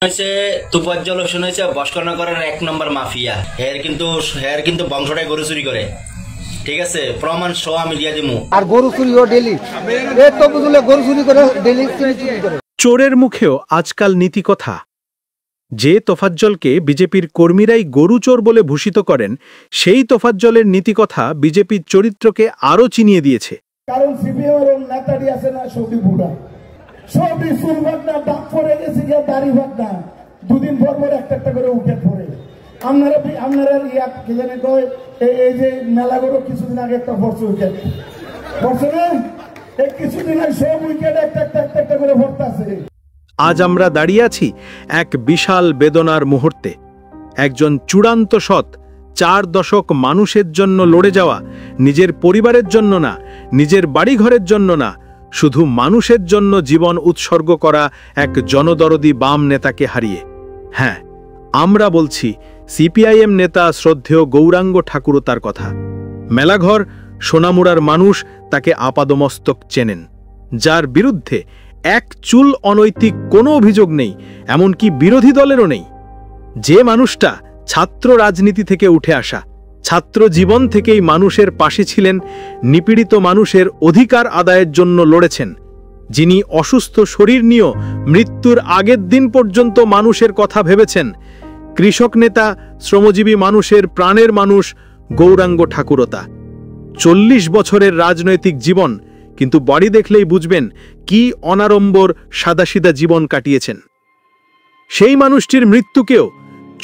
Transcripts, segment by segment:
হয়েছে তুফাজ্জল হোসেন হয়েছে বস্করনগরের ১ নম্বর মাফিয়া। হের কিন্তু বংশটাই গরু চুরি করে, ঠিক আছে? প্রমাণ সহ আমি দিয়া দিমু। আর গরু চুরিও ডেলি, এ তো বুঝলে গরু চুরি করে ডেলি চুরি করে। চোরের মুখেও আজকাল নীতি কথা। যে তোফাজ্জলকে বিজেপির কর্মীরাই গরু চোর বলে ভূষিত করেন, সেই তোফাজ্জলের নীতিকথা বিজেপির চরিত্রকে আরও চিনিয়ে দিয়েছে। কারণ সিপিএমের নেতাটি আছে না সৌদি বুড়া, সৌদি চুলভাট না, দাঁত পরে গেছে গিয়ে দাড়ি ভাট না, দুদিন পর পর একটা করে উইকেট পড়ে। আপনারা ইয়া কি জানি কয়, এই যে মেলা গরু কিছুদিন আগে একটা পড়ছে উইকেট, পড়ছে না? এই কিছুদিন আগে সব উইকেট একটা করে পড়তেছে। আজ আমরা দাঁড়িয়ে আছি এক বিশাল বেদনার মুহূর্তে। একজন চূড়ান্ত সৎ, 4 দশক মানুষের জন্য লড়ে যাওয়া, নিজের পরিবারের জন্য না, নিজের বাড়িঘরের জন্য না, শুধু মানুষের জন্য জীবন উৎসর্গ করা এক জনদরদি বাম নেতাকে হারিয়ে। হ্যাঁ, আমরা বলছি সিপিআইএম নেতা শ্রদ্ধেয় গৌরাঙ্গ ঠাকুরতার কথা। মেলাঘর সোনামুড়ার মানুষ তাকে আপাদমস্তক চেনেন, যার বিরুদ্ধে এক চুল অনৈতিক কোনো অভিযোগ নেই, এমনকি বিরোধী দলেরও নেই। যে মানুষটা ছাত্র রাজনীতি থেকে উঠে আসা, ছাত্র জীবন থেকেই মানুষের পাশে ছিলেন, নিপীড়িত মানুষের অধিকার আদায়ের জন্য লড়েছেন, যিনি অসুস্থ শরীর নিয়েও মৃত্যুর আগের দিন পর্যন্ত মানুষের কথা ভেবেছেন, কৃষক নেতা, শ্রমজীবী মানুষের প্রাণের মানুষ গৌরাঙ্গ ঠাকুরতা। 40 বছরের রাজনৈতিক জীবন, কিন্তু বাড়ি দেখলেই বুঝবেন কি অনাড়ম্বর সাদাসিধা জীবন কাটিয়েছেন। সেই মানুষটির মৃত্যুকেও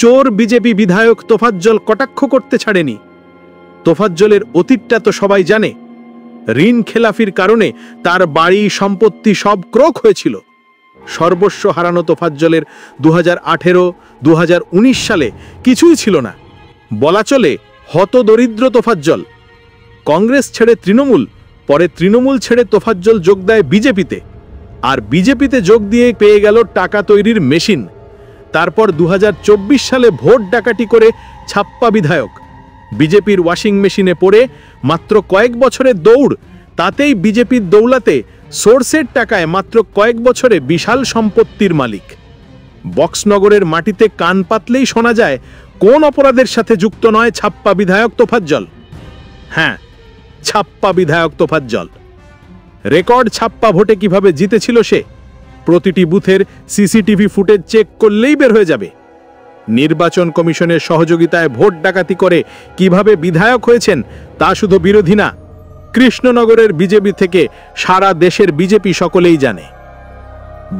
চোর বিজেপি বিধায়ক তোফাজ্জল কটাক্ষ করতে ছাড়েনি। তোফাজ্জলের অতীতটা তো সবাই জানে। ঋণ খেলাফির কারণে তার বাড়ি সম্পত্তি সব ক্রোক হয়েছিল। সর্বস্ব হারানো তোফাজ্জলের 2018-2019 সালে কিছুই ছিল না। বলা চলে হতদরিদ্র তোফাজ্জল। কংগ্রেস ছেড়ে তৃণমূল, পরে তৃণমূল ছেড়ে তোফাজ্জল যোগ দেয় বিজেপিতে, আর বিজেপিতে যোগ দিয়ে পেয়ে গেল টাকা তৈরির মেশিন। তারপর 2024 সালে ভোট ডাকাতি করে ছাপ্পা বিধায়ক। বিজেপির ওয়াশিং মেশিনে পড়ে মাত্র কয়েক বছরের দৌড়, তাতেই বিজেপির দৌলাতে সোর্সের টাকায় মাত্র কয়েক বছরে বিশাল সম্পত্তির মালিক। বক্সনগরের মাটিতে কান পাতলেই শোনা যায় কোন অপরাধের সাথে যুক্ত নয় ছাপ্পা বিধায়ক তোফাজ্জল। হ্যাঁ, ছাপ্পা বিধায়ক তোফাজ্জল। রেকর্ড ছাপ্পা ভোটে কিভাবে জিতেছিল সে, প্রতিটি বুথের সিসিটিভি ফুটেজ চেক করলেই বের হয়ে যাবে। নির্বাচন কমিশনের সহযোগিতায় ভোট ডাকাতি করে কিভাবে বিধায়ক হয়েছেন তা শুধু বিরোধী না, কৃষ্ণনগরের বিজেপি থেকে সারা দেশের বিজেপি সকলেই জানে।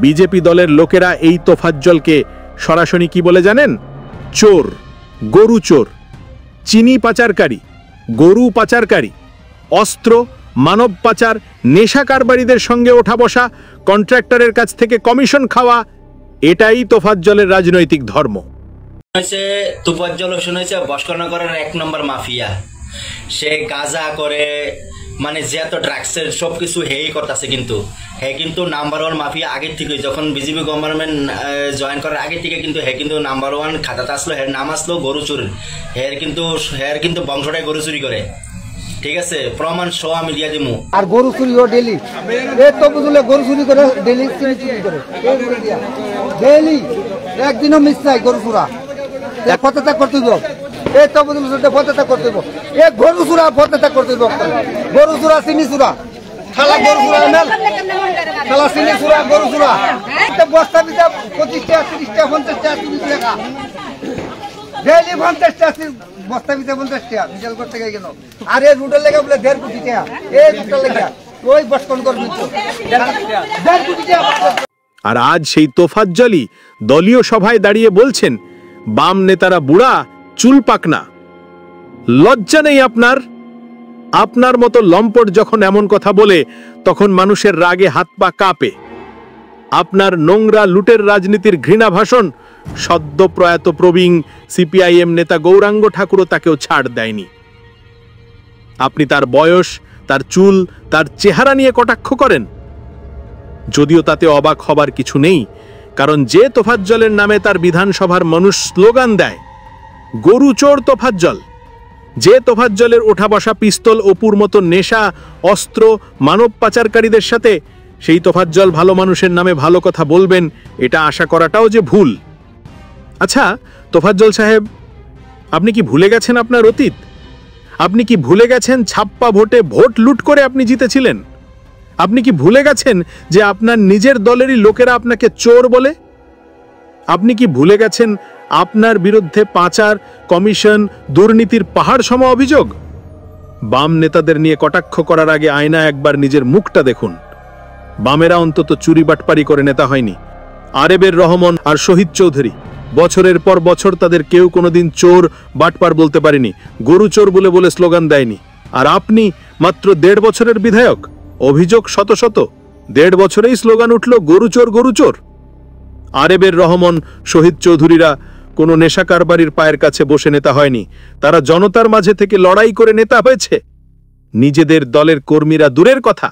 বিজেপি দলের লোকেরা এই তোফাজ্জলকে সরাসরি কি বলে জানেন? চোর, গরু চোর, চিনি পাচারকারী, গরু পাচারকারী, অস্ত্র, মানব পাচার, নেশা কারবারিদের সঙ্গে ওঠা বসা, কন্ট্রাক্টরের কাছ থেকে কমিশন খাওয়া, এটাই তোফাজ্জলের রাজনৈতিক ধর্ম। তুফাজ্জল হোসেন হয়েছে বস্করনগরের 1 নম্বর মাফিয়া। সে গাঁজা করে, মানে যে এত ড্রাগসের সবকিছু হেই করতেছে, কিন্তু কিন্তু নাম্বার 1 মাফিয়া আগের থেকে। যখন বিজেপি গভর্নমেন্ট জয়েন করার আগে থেকে কিন্তু কিন্তু নাম্বার 1 খাতাতে আসলো, হের নাম আসলো গরু চোর। হের কিন্তু বংশটাই গরু চুরি করে, ঠিক আছে? প্রমাণ সহ আমি দিয়া দিমু। আর গরু চুরিও ডেলি, এ তো বুঝলে গরু চুরি করে ডেলি চুরি করে, ডেলি একদিনও মিস নাই গরু চুরা। ফতেতা করতে দিব, এই তো বুঝলে ফতেতা করতে দিব, এ গরু চুরা ফতেতা করতে দিব। গরু চুরা, চিনি চুরা, খালা গরু চুরা, খালা চিনি চুরা, গরু চুরা। বস্তা পিছা 25 টাকা, 30 টাকা, 50 টাকা, 30 টাকা, ডেলি 50 টাকা বস্তা পিছা 50 টাকা বিশাল করতে গেল। আর এই রুটের লেগে বলে 1.5 কোটি টাকা, এই রুটের লেগে ওই বস্কন করবি 1.5 কোটি টাকা। আর আজ সেই তোফাজ্জলই দলীয় সভায় দাঁড়িয়ে বলছেন বাম নেতারা বুড়া, চুল পাকনা। লজ্জা নেই আপনার? আপনার মতো লম্পট যখন এমন কথা বলে, তখন মানুষের রাগে হাত পা কাঁপে। আপনার নোংরা লুটের রাজনীতির ঘৃণা ভাষণ সদ্য প্রয়াত প্রবীণ সিপিআইএম নেতা গৌরাঙ্গ ঠাকুরও তাকেও ছাড় দেয়নি। আপনি তার বয়স, তার চুল, তার চেহারা নিয়ে কটাক্ষ করেন, যদিও তাতে অবাক হবার কিছু নেই, কারণ যে তোফাজ্জলের নামে তার বিধানসভার মানুষ স্লোগান দেয় গরু চোর তোফাজ্জল, যে তোফাজ্জলের ওঠা বসা পিস্তল, অপুর মতো নেশা, অস্ত্র, মানব পাচারকারীদের সাথে, সেই তোফাজ্জল ভালো মানুষের নামে ভালো কথা বলবেন, এটা আশা করাটাও যে ভুল। আচ্ছা তোফাজ্জল সাহেব, আপনি কি ভুলে গেছেন আপনার অতীত? আপনি কি ভুলে গেছেন ছাপ্পা ভোটে ভোট লুট করে আপনি জিতেছিলেন? আপনি কি ভুলে গেছেন যে আপনার নিজের দলেরই লোকেরা আপনাকে চোর বলে? আপনি কি ভুলে গেছেন আপনার বিরুদ্ধে পাচার, কমিশন, দুর্নীতির পাহাড় সম অভিযোগ? বাম নেতাদের নিয়ে কটাক্ষ করার আগে আয়না একবার নিজের মুখটা দেখুন। বামেরা অন্তত চুরি বাটপারি করে নেতা হয়নি। আরেবের রহমান আর শহীদ চৌধুরী বছরের পর বছর তাদের কেউ কোনোদিন চোর বাটপার বলতে পারেনি, গরু চোর বলে বলে স্লোগান দেয়নি। আর আপনি মাত্র 1.5 বছরের বিধায়ক, অভিযোগ শত শত, 1.5 বছরেই স্লোগান উঠল গরু চোর গরু চোর। আরেবের রহমান, শহীদ চৌধুরীরা কোনো নেশা কারবারির পায়ের কাছে বসে নেতা হয়নি, তারা জনতার মাঝে থেকে লড়াই করে নেতা হয়েছে। নিজেদের দলের কর্মীরা দূরের কথা,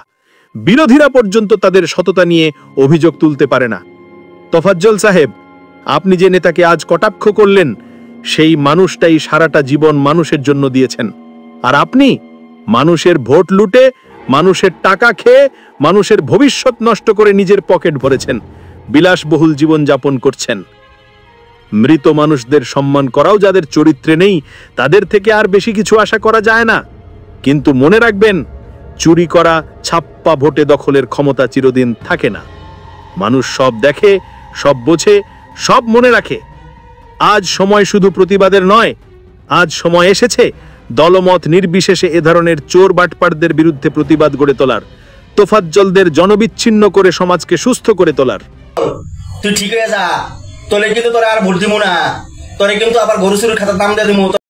বিরোধীরা পর্যন্ত তাদের সততা নিয়ে অভিযোগ তুলতে পারে না। তোফাজ্জল সাহেব, আপনি যে নেতাকে আজ কটাক্ষ করলেন, সেই মানুষটাই সারাটা জীবন মানুষের জন্য দিয়েছেন। আর আপনি মানুষের ভোট লুটে, মানুষের টাকা খেয়ে, মানুষের ভবিষ্যৎ নষ্ট করে নিজের পকেট ভরেছেন, বিলাসবহুল জীবন যাপন করছেন। মৃত মানুষদের সম্মান করাও যাদের চরিত্রে নেই, তাদের থেকে আর বেশি কিছু আশা করা যায় না। কিন্তু মনে রাখবেন, চুরি করা, ছাপ্পা ভোটে দখলের ক্ষমতা চিরদিন থাকে না। মানুষ সব দেখে, সব বোঝে, সব মনে রাখে। আজ সময় শুধু প্রতিবাদের নয়, আজ সময় এসেছে দলমত নির্বিশেষে এ ধরনের চোর বাটপারদের বিরুদ্ধে প্রতিবাদ গড়ে তোলার, তোফাজ্জলদের জনবিচ্ছিন্ন করে সমাজকে সুস্থ করে তোলার। তুই ঠিক হয়ে যা, তোরে কিন্তু তোরা আর ভোট দিব না, তোরে কিন্তু আবার গরু চুরির খাতার নাম দিয়ে দিব।